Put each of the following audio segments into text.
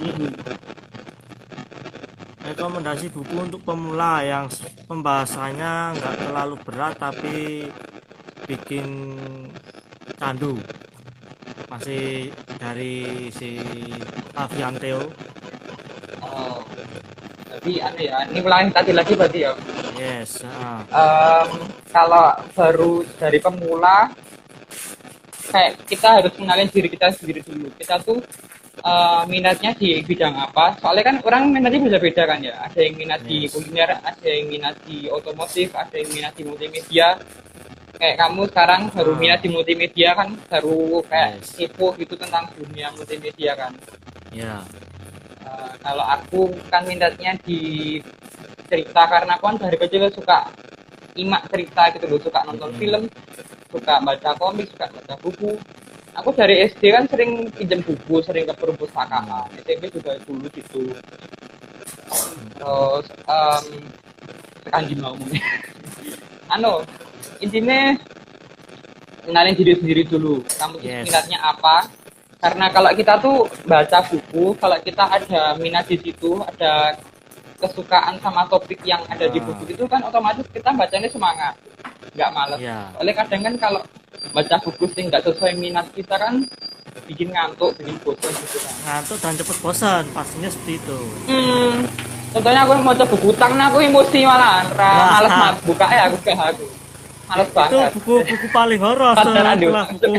Mm-mm. Rekomendasi buku untuk pemula yang pembahasannya nggak terlalu berat tapi bikin candu. Masih dari si Avian Theo. Oh, tapi aneh ya. Ini ulangi tadi lagi berarti ya. Yes. Kalau baru dari pemula, kayak kita harus mengenalin diri kita sendiri dulu. Kita tuh minatnya di bidang apa? Soalnya kan orang minatnya beda-beda kan ya. Ada yang minat di Yes. kuliner, ada yang minat di otomotif, ada yang minat di multimedia. Kayak kamu sekarang baru minat Ah, di multimedia kan, baru kayak yes. kepo gitu tentang dunia multimedia kan. Ya. Kalau aku kan minatnya di cerita karena aku kan dari kecil suka nyimak cerita gitu loh, suka nonton film, Mm-mm. suka baca komik, suka baca buku. Aku dari SD kan sering pinjam buku, sering ke Mm. perpustakaan. SMP juga dulu gitu. Mm-mm. Terus kanji mau anu intinya kenalin diri sendiri dulu. Kamu tuh Yes. minatnya apa? Karena kalau kita tuh baca buku, kalau kita ada minat di situ, ada kesukaan sama topik yang ada di Ah, buku itu kan otomatis kita bacanya semangat, nggak males. ya. Soalnya kadang kan kalau baca buku sih nggak sesuai minat kita kan bikin ngantuk, bikin bosan gitu kan. Ngantuk dan cepet bosan, pastinya seperti itu. Hmm, contohnya aku mau coba buku tang, nah aku emosi malah, males Wah, buka ya aku, males itu banget. buku-buku paling horor Sadar aduh. setelah buku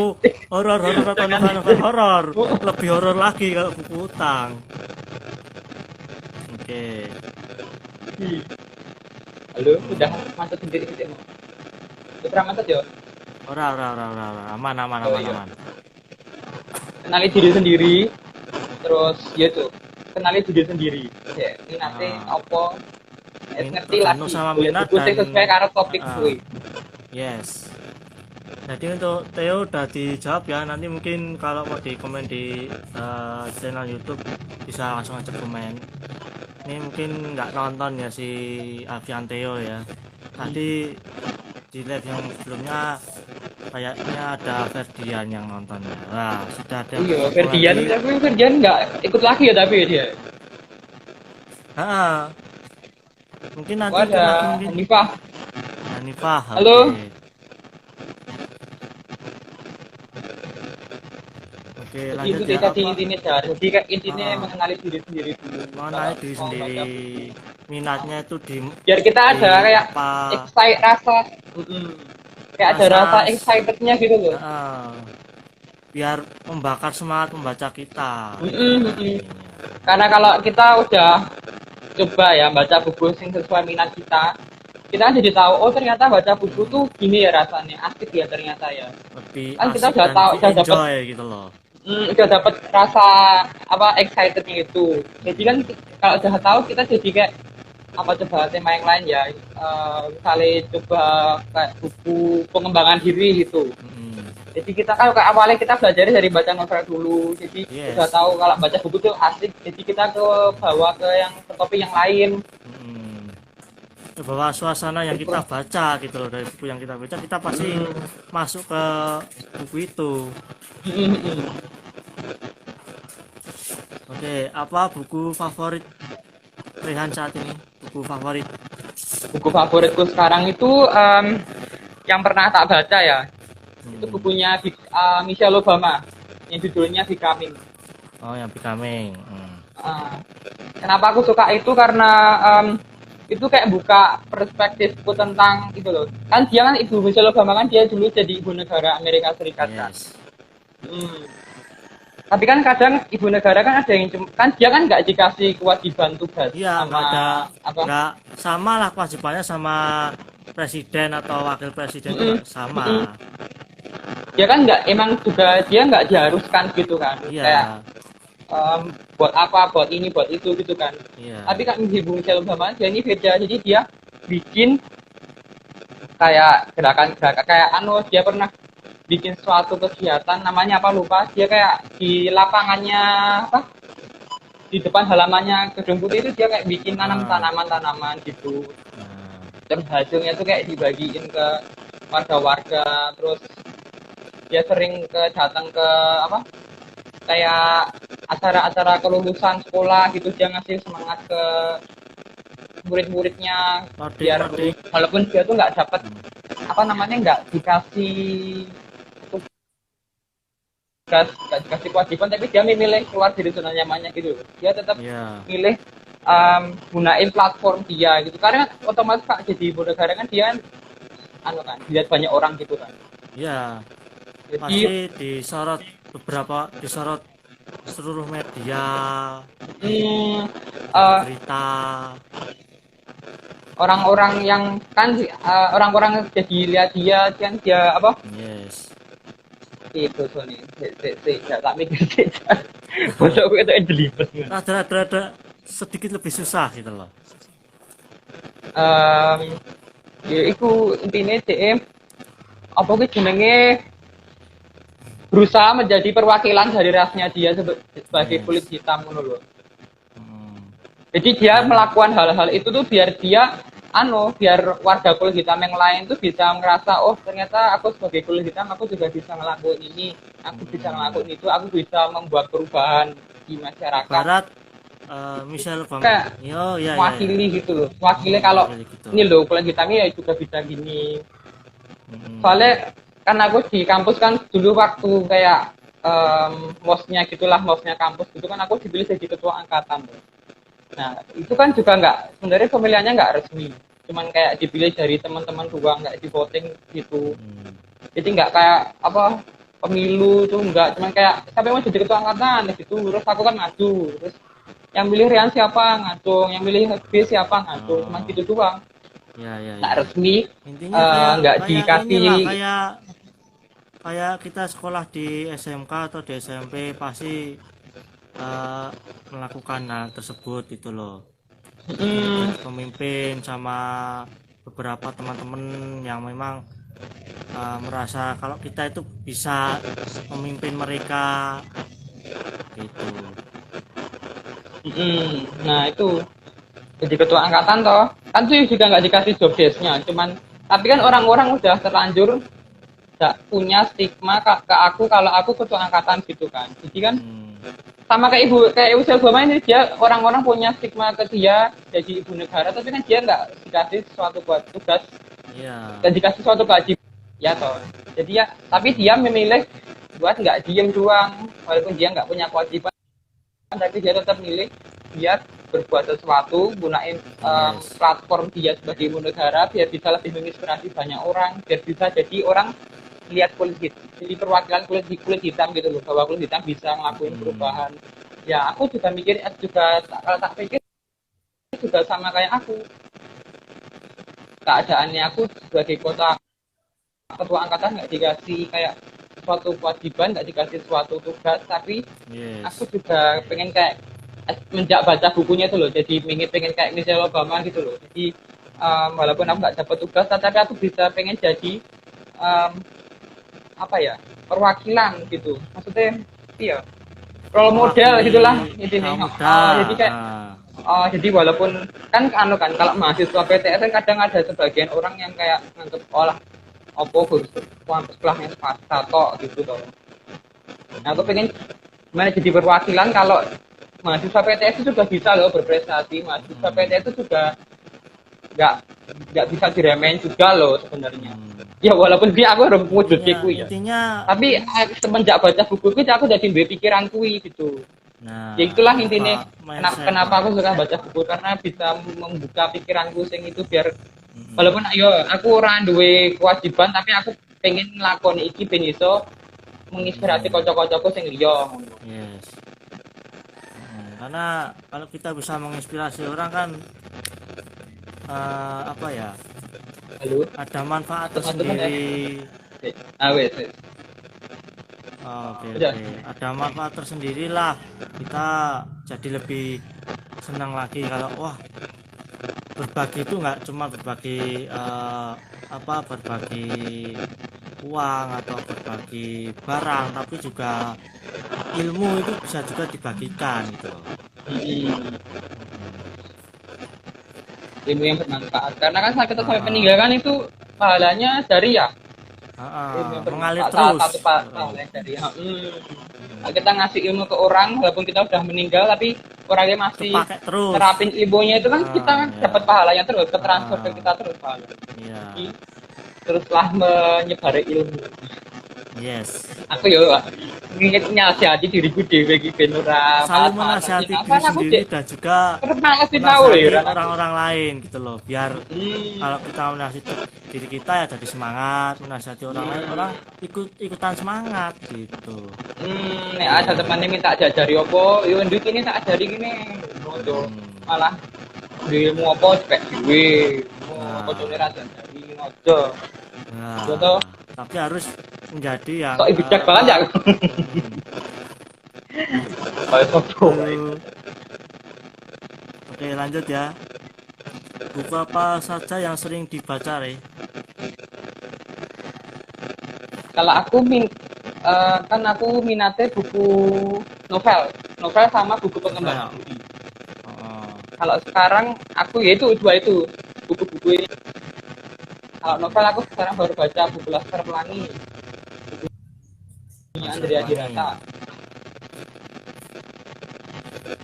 horor-horor atau novel-novel horor. Lebih horor lagi kalau buku utang. Oke. Halo, udah Hmm. mantap sendiri gitu. Udah pernah mantap ya? Ora, ora, ora, ora, ora. Aman, aman, Oh aman, iya. aman. Kenali diri sendiri, terus ya tuh, kenali diri sendiri. Ya, ini nanti Ah, apa ngerti tergantung lagi. sama Boleh minat buku dan sing sesuai karo topik ah, kuwi. yes. Jadi untuk Theo udah dijawab ya. Nanti mungkin kalau mau di komen di channel YouTube bisa langsung aja komen. Ini mungkin nggak nonton ya si Avian Theo ya. Tadi di live yang sebelumnya kayaknya ada Ferdian yang nonton ya. Wah, sudah ada yang Iya, bergabung Ferdian, lagi. tapi Ferdian nggak ikut lagi ya tapi dia. Ah, mungkin Oh, nanti ikut ada lagi mungkin. Hanifah. Hanifah, oke. Halo. Oke, Jadi lanjut itu ya tadi apa? intinya jar. Jadi kayak intinya Ah, mengenali diri sendiri dulu. Kalau mengenali diri mau sendiri, baca buku, minatnya itu biar kita di ada kayak apa, excite rasa, kayak ada rasa rasa excitednya gitu loh. biar membakar semangat membaca kita gitu Mm-mm, mm-mm. intinya. Karena kalau kita udah coba ya baca buku yang sesuai minat kita kan jadi tahu oh ternyata baca buku tuh Hmm, gini ya rasanya, asik ya ternyata ya. lebih Kan kita asik udah dan tahu, lebih enjoy gitu loh. udah dapat rasa apa excitednya itu. Jadi kan kalau udah tahu kita jadi kayak apa coba tema yang lain ya, misalnya coba kayak buku pengembangan diri gitu. Hmm, Jadi kita kan kayak awalnya kita belajar dari baca novel dulu. Jadi udah yes. tahu kalau baca buku tuh asik. Jadi kita ke bawa ke yang ke topik yang lain. Hmm. Bahwa suasana yang kita baca gitu loh, dari buku yang kita baca kita pasti masuk ke buku itu. Oke, apa buku favorit Rehan saat ini? Buku favorit. Buku favoritku sekarang itu yang pernah tak baca ya. Itu Hmm. bukunya Michelle Obama yang judulnya Becoming. Oh, yang Becoming. Hmm. Uh, Kenapa aku suka itu karena itu kayak buka perspektifku tentang itu loh. Kan dia kan ibu Michelle Obama kan dia dulu jadi ibu negara Amerika Serikat kan. Yes. Hmm. Tapi kan kadang ibu negara kan ada yang kan dia kan nggak dikasih kewajiban tugas Iya, nggak sama ada, apa. nggak sama lah kewajibannya sama presiden atau wakil presiden itu Mm-mm, nggak sama. mm-mm. Dia kan nggak emang juga dia nggak diharuskan gitu kan kayak Iya, buat apa buat ini buat itu gitu kan. Tapi iya. kan ibu Michelle Obama dia ini beda jadi dia bikin kayak gerakan-gerakan kayak anu dia pernah bikin suatu kegiatan namanya apa lupa dia kayak di lapangannya apa di depan halamannya gedung putih itu dia kayak bikin tanam Ah, tanaman-tanaman gitu nah, terus hasilnya tuh kayak dibagiin ke warga-warga terus dia sering ke datang ke apa kayak acara-acara kelulusan sekolah gitu, dia ngasih semangat ke murid-muridnya biar Loading. walaupun dia tuh nggak dapat apa namanya, nggak dikasih tugas, nggak dikasih kewajiban, tapi dia memilih keluar dari zona nyamannya gitu. Dia tetap Ya, milih gunain platform dia gitu, karena otomatis Kak, jadi ibu negara kan dia anu kan dilihat banyak orang gitu kan, ya, jadi pasti disorot seluruh media, hmm, jadi eh, berita. orang-orang yang kan orang-orang jadi lihat dia kan, dia apa Yes. itu Sony ya, tak mikir sih. Bosok itu jelibet. Rada-rada sedikit lebih susah gitu loh. um, ya iku intine dhek apa ki jenenge, berusaha menjadi perwakilan dari rasnya dia sebagai kulit Yes. hitam ngono lho. Hmm. Jadi dia Dan melakukan hal-hal itu tuh biar dia biar warga kulit hitam yang lain tuh bisa merasa, oh ternyata aku sebagai kulit hitam aku juga bisa ngelakuin ini, aku bisa ngelakuin itu, aku bisa membuat perubahan di masyarakat. ibarat Michelle Obama. Kayak Yo, ya, ya, ya. mewakili gitu loh, mewakili kalau Kayak gitu. ini loh kulit hitamnya ya juga bisa gini. Hmm. Soalnya kan aku di kampus kan dulu waktu kayak mosnya gitulah, mosnya kampus gitu kan aku dipilih jadi ketua angkatan tuh. Nah, itu kan juga nggak, sebenarnya pemilihannya nggak resmi. Cuman kayak dipilih dari teman-teman doang, nggak di voting gitu. Hmm. Jadi nggak kayak apa pemilu tuh nggak, cuman kayak siapa yang mau jadi ketua angkatan gitu. Terus aku kan maju. Terus yang milih Rian siapa ngacung, yang milih B siapa ngacung, cuman Oh, gitu doang. ya, ya, Nggak ya. resmi, Intinya kayak nggak kayak dikasih. inilah, kayak kita sekolah di SMK atau di SMP pasti eh, melakukan hal tersebut itu loh. Hmm, Jadi pemimpin sama beberapa teman-teman yang memang merasa kalau kita itu bisa memimpin mereka gitu. nah itu jadi ketua angkatan toh kan tuh juga nggak dikasih job desk-nya, cuman tapi kan orang-orang udah terlanjur nggak punya stigma ke aku kalau aku ketua angkatan gitu kan, jadi kan Hmm, sama kayak ibu Selgoma ini, dia orang-orang punya stigma ke dia jadi ibu negara, tapi kan dia nggak dikasih suatu buat tugas iya. dan dikasih suatu kewajiban ya toh, jadi ya tapi dia memilih buat nggak diem doang, walaupun dia nggak punya kewajiban tapi dia tetap milih dia berbuat sesuatu, gunain Yes. platform dia sebagai ibu negara biar bisa lebih menginspirasi banyak orang, biar bisa jadi orang lihat kulit hitam, jadi perwakilan kulit hitam gitu loh, bahwa kulit hitam bisa ngelakuin Hmm, perubahan. Ya aku juga mikir juga, kalau tak pikir juga sama kayak aku, keadaannya aku sebagai ketua angkatan nggak dikasih kayak suatu kewajiban, nggak dikasih suatu tugas, tapi aku yes. juga pengen kayak menjak baca bukunya itu loh, jadi pengen kayak Michelle Obama gitu loh, jadi walaupun aku nggak dapat tugas tapi aku bisa pengen jadi um, apa ya, perwakilan gitu, maksudnya iya role model Mewakili gitulah intinya. kaum muda. Jadi kayak jadi walaupun kan kan kalau mahasiswa PTS kan kadang ada sebagian orang yang kayak nganggep olah opo harus sekolahnya swasta tok gitu toh. Nah aku pengen gimana jadi perwakilan kalau mahasiswa PTS itu juga bisa loh berprestasi, mahasiswa Hmm, PTS itu juga nggak nggak bisa diremehin juga loh sebenarnya. hmm. Ya walaupun dia aku harus wujud Intinya, kuwi ya. intinya, Tapi semenjak baca buku kuwi aku jadi duwe pikiran kuwi gitu. Ya nah, itulah apa intinya mindset kenapa lah. aku suka baca buku, karena bisa membuka pikiranku sing itu biar Hmm, walaupun ayo aku ora duwe kewajiban tapi aku pengen nglakoni iki ben iso menginspirasi hmm, kanca-kancaku sing liya. yes. Karena kalau kita bisa menginspirasi orang kan apa ya, Halo, ada manfaat teman-teman ya. tersendiri. Wes. Oh, oke, Udah. oke, ada manfaat tersendiri lah, kita jadi lebih senang lagi kalau wah, berbagi itu nggak cuma berbagi berbagi uang atau berbagi barang, tapi juga ilmu itu bisa juga dibagikan gitu loh. Hmm, Mm-mm. ilmu yang bermanfaat. Karena kan saat kita sampai Ah, peninggalan itu pahalanya dari ya. Ilmu yang mengalir bermanfaat salah terus. satu pahala yang dari ya. Hmm. Kita ngasih ilmu ke orang walaupun kita udah meninggal tapi orangnya masih Kepakai terus. terapin ilmunya itu kan kita kan Iya. dapat pahalanya terus, ketransfer ke Ah. kita terus pahala. Iya. Teruslah menyebar ilmu. Yes. Aku yo nginget nyasihati diriku dhewe iki ben ora Saling patah. menasihati Apa diri aku sendiri cek dan juga terus ngasih tahu menasihati ya orang-orang lain gitu loh, biar Hmm. kalau kita menasihati diri kita ya jadi semangat, menasihati orang lain orang ikutan semangat gitu. Nek ada temannya minta ajari opo, yo nduk ini tak ajari gini. Ngono. Malah ilmu apa spek dhewe. Nah. Kocone ra ajari ngono. Nah, Betul. tapi harus menjadi yang Kok bijak banget ya aku. Kayak sopo. Oke, lanjut ya. Buku apa saja yang sering dibaca, Re? Kalau aku kan aku minatnya buku novel sama buku pengembangan diri. Oh, Kalau sekarang aku ya itu dua itu buku-buku ini. Kalau novel aku sekarang baru baca buku Laskar Pelangi. Bukunya Andrea Hirata.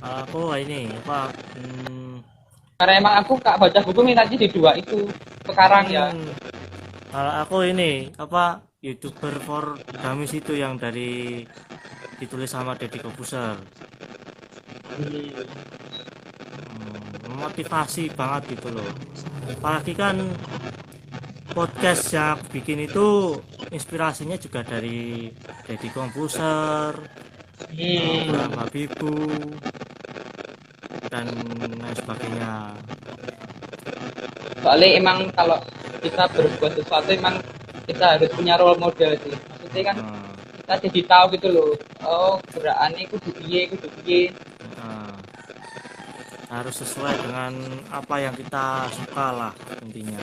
kalau aku ini apa? Karena emang aku kak baca buku minatnya di dua itu sekarang ya. Kalau aku ini apa? YouTuber for Gamis itu yang dari ditulis sama Deddy Corbuzier. Memotivasi banget gitu loh. Apalagi kan podcast yang aku bikin itu inspirasinya juga dari Deddy Corbuzier, Bang Habibu dan lain sebagainya. Soalnya emang kalau kita berbuat sesuatu emang kita harus punya role model sih. Maksudnya kan kita jadi tahu gitu loh. Oh gerakannya kudu piye. Harus sesuai dengan apa yang kita suka lah intinya.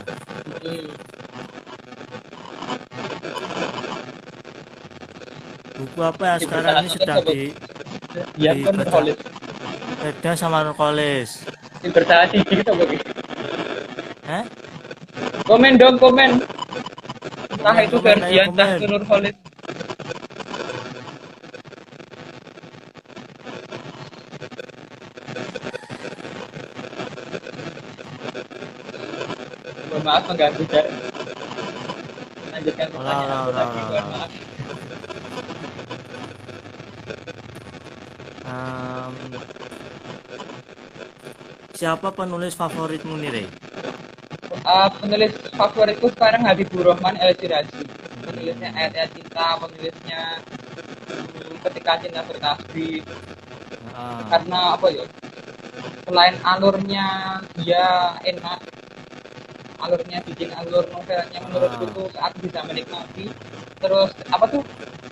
Buku apa yang sekarang ini sedang dibaca? Beda sama Nurkolis. Bersalah dikit gitu begitu. Komen dong. Entah itu versi entah itu Nurkolis. Maaf mengganggu jar. Lanjutkan pertanyaan. Siapa penulis favoritmu nih, Re? Penulis favoritku sekarang Habibur Rahman El Sirazi. Penulisnya Ayat-Ayat Cinta, penulisnya Ketika Cinta Bertasbih. Karena apa ya? Selain alurnya dia enak, alurnya bikin alur novelnya menurutku tuh aku bisa menikmati. Terus apa tuh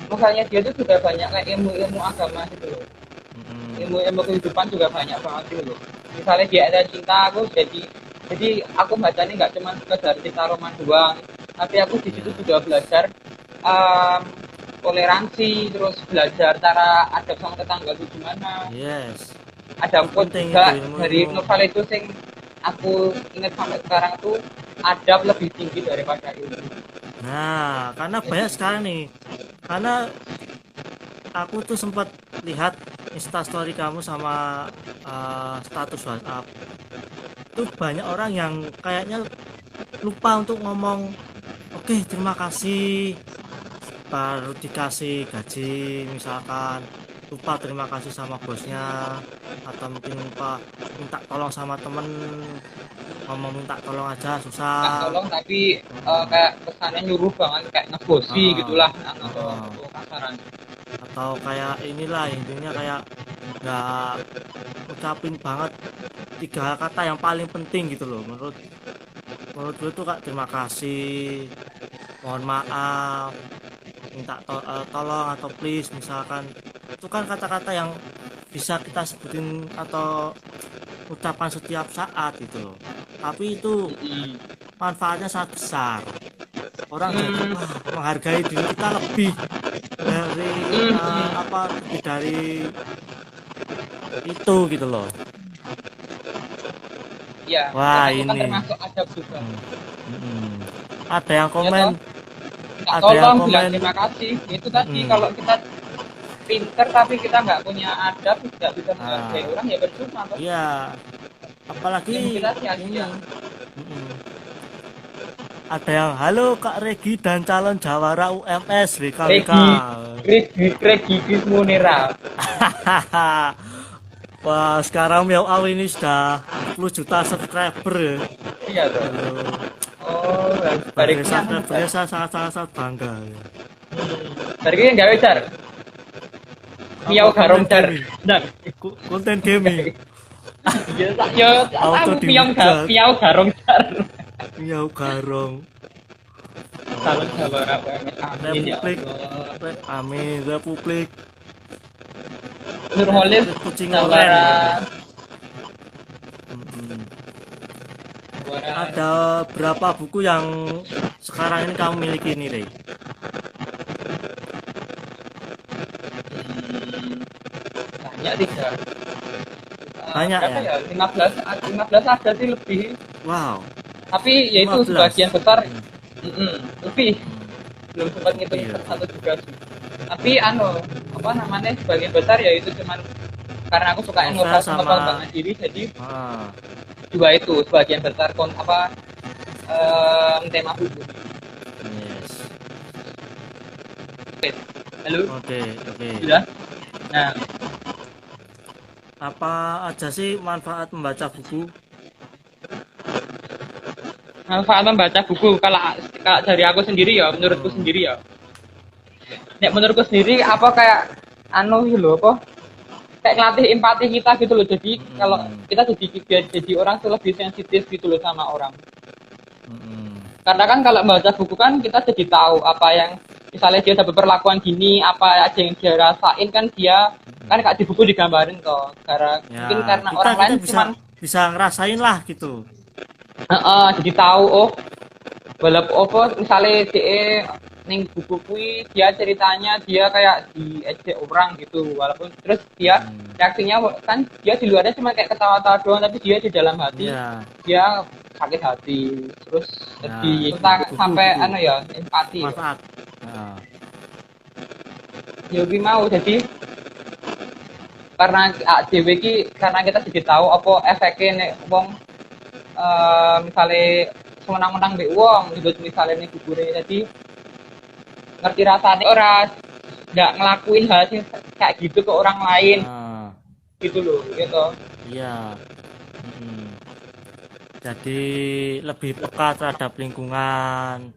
novelnya dia tuh juga banyak kayak ilmu agama gitu loh. Ilmu kehidupan juga banyak banget gitu loh. Misalnya dia ada cinta aku jadi aku bacanya nggak cuma sekedar cinta roman doang, tapi aku di situ juga belajar toleransi, terus belajar cara adab sama tetangga itu gimana. Yes. Ada pun juga dari novel itu sing aku ingat sampai sekarang tuh adab lebih tinggi daripada ilmu. Nah, karena banyak sekarang nih. Karena aku tuh sempat lihat instastory kamu sama status WhatsApp. Tuh banyak orang yang kayaknya lupa untuk ngomong oke, terima kasih baru dikasih gaji misalkan, lupa terima kasih sama bosnya, atau mungkin lupa minta tolong sama temen, ngomong minta tolong aja susah. Minta tolong tapi kayak kesannya nyuruh banget, kayak ngebosi gitulah atau kasaran. Atau kayak inilah intinya kayak nggak ucapin banget 3 kata yang paling penting gitu loh menurut gue tuh Kak, terima kasih, mohon maaf, minta tolong atau please misalkan, itu kan kata-kata yang bisa kita sebutin atau ucapan setiap saat gitu loh, tapi itu manfaatnya sangat besar. Orang jadi menghargai diri kita lebih dari lebih dari itu gitu loh. Ya, wah ini ini termasuk adab juga. Ada yang komen, ada yang komen, bilang terima kasih. Itu tadi kalau kita pinter tapi kita nggak punya adab, nggak bisa menghargai orang ya percuma toh. Iya, apalagi Yang kita ini. sia-sia. Mm-mm. Ada yang halo Kak Regi dan calon jawara UMS WKWK. Regi Krismunira. Wah, sekarang Miao Aw ini sudah 10 juta subscriber ya. Iya tuh. Oh, Sebagai baliknya subscribernya saya sangat bangga ya. baliknya nggak wajar. Miau garong jar. Nah, Konten gaming. ya Auto aku dihujat. piau garong jar. Miao Garong. Calon jawara UMS. Amin ya Republik. Allah. Amin. Republik Nurholis Kucing jawara. Mm-mm. Jawara. Ada berapa buku yang sekarang ini kamu miliki nih, Rey? Banyak tiga. Banyak Berapa ya? 15 ada sih lebih. Wow. Tapi ya itu 15. sebagian besar lebih. Hmm. Belum sempat ngitung Iya. satu juga sih. Tapi apa namanya sebagian besar ya itu cuman karena aku suka Novel novel sama sama- pengembangan diri, jadi Ah. dua itu sebagian besar tema buku. Yes. Oke. Halo, Oke. sudah. Nah, Apa aja sih manfaat membaca buku? manfaat membaca buku kalau dari aku sendiri ya, menurutku sendiri ya. Nek menurutku sendiri apa kayak gitu loh apa? Kayak ngelatih empati kita gitu loh. Jadi kalau kita jadi orang tuh lebih sensitif gitu loh sama orang. Mm-mm. Karena kan kalau membaca buku kan kita jadi tahu apa yang misalnya dia dapat perlakuan gini, apa aja yang dia rasain kan dia kan kayak di buku digambarin toh. Ya, Mungkin karena kita, orang lain kita cuman bisa ngerasain lah gitu. jadi tahu walaupun apa misalnya dia ning buku kui dia ceritanya dia kayak diejek orang gitu walaupun terus dia reaksinya kan dia di luarnya cuma kayak ketawa-tawa doang tapi dia di dalam hati Iya. dia sakit hati terus Nah, sedih itu entah buku, sampai buku. empati Manfaat. Nah, ya mau jadi karena dhewe iki karena kita jadi tahu apa efeknya nek wong misalnya semenang-menang mbek wong gitu misalnya nih gugure jadi ngerti rasanya orang nggak ngelakuin hal sih kayak gitu ke orang lain nah, gitu loh gitu. iya. Mm-mm. Jadi lebih peka terhadap lingkungan.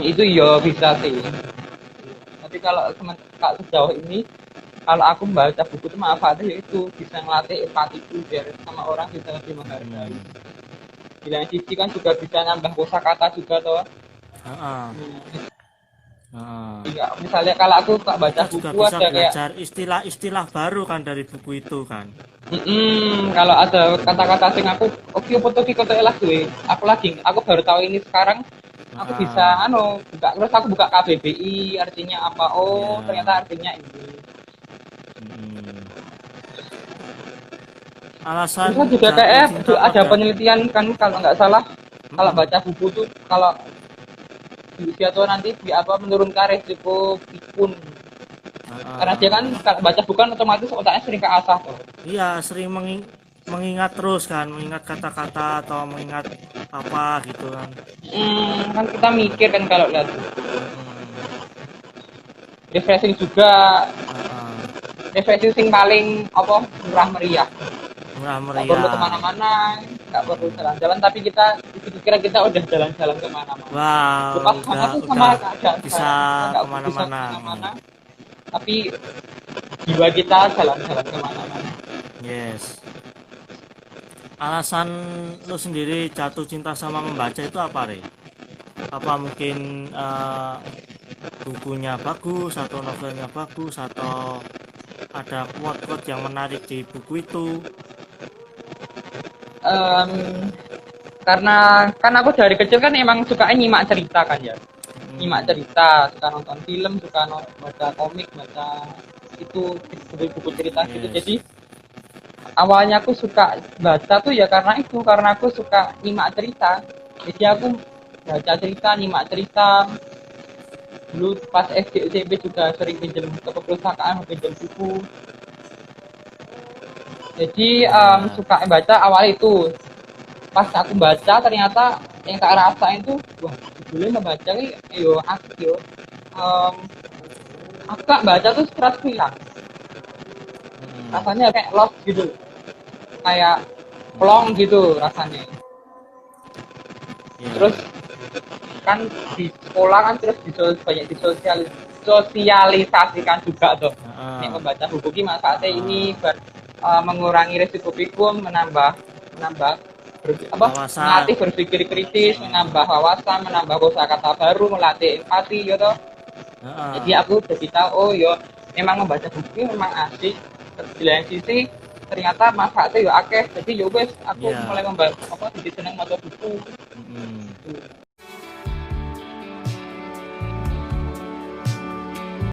Itu ya bisa sih tapi kalau sejauh ini kalau aku membaca buku itu manfaatnya itu bisa ngelatih empatiku biar sama orang bisa lebih menghargai. Di lain sisi kan juga bisa nambah kosakata juga toh. Heeh. Iya, misalnya kalau aku tak baca Kita juga buku bisa ada kayak belajar istilah-istilah baru kan dari buku itu kan. kalau ada kata-kata sing aku oke foto ki koto elah gue. Aku baru tahu ini sekarang. Aku bisa buka terus aku buka KBBI artinya apa? Oh, ternyata artinya ini. Alasan Terus juga jatuh kayak cinta ada pada- penelitian kan kalau nggak salah kalau baca buku tuh kalau di usia tua nanti menurunkan resiko pikun. Karena dia kan kalau baca buku kan otomatis otaknya sering keasah tuh. Iya, sering mengingat terus kan, mengingat kata-kata atau mengingat apa gitu kan. Kan kita mikir kan kalau lihat refreshing juga refreshing sing paling murah meriah Murah nggak perlu meriah. kemana-mana nggak perlu jalan-jalan tapi kita pikiran kita udah jalan-jalan kemana-mana Wow, lepas udah sama keadaan bisa sekarang, kita nggak bisa kemana-mana. kemana-mana tapi jiwa kita jalan-jalan kemana-mana. Yes. Alasan lu sendiri jatuh cinta sama membaca itu apa, Re? Apa mungkin bukunya bagus atau novelnya bagus atau ada quote-quote yang menarik di buku itu? Karena kan aku dari kecil kan emang suka nyimak cerita kan ya nyimak cerita suka nonton film suka baca komik baca itu buku cerita gitu Yes. jadi awalnya aku suka baca tuh ya karena aku suka nyimak cerita jadi aku baca cerita nyimak cerita dulu pas SD SMP juga sering pinjam ke perpustakaan pinjam buku. Jadi Iya. suka baca awal itu. Pas aku baca ternyata yang tak rasain tuh, wah sebelum membaca nih, yo asik yo. Em, aku gak baca tuh stres hilang. Mm-mm. Rasanya kayak lost gitu, kayak plong Mm-mm. gitu rasanya. Terus Iya. kan di sekolah kan terus banyak disosialisasikan juga tuh. Nih Heeh. membaca buku ini manfaatnya ini Heeh. mengurangi risiko pikun, menambah apa Wawasan. melatih berpikir kritis, Heeh. menambah wawasan, menambah kosakata baru, melatih empati gitu. Jadi Heeh. aku jadi tahu oh yo memang membaca buku memang asik. Di lain sisi ternyata manfaatnya yo akeh. Jadi yo wes aku mulai Iya. membaca apa jadi seneng membaca buku. Mm-mm. Gitu.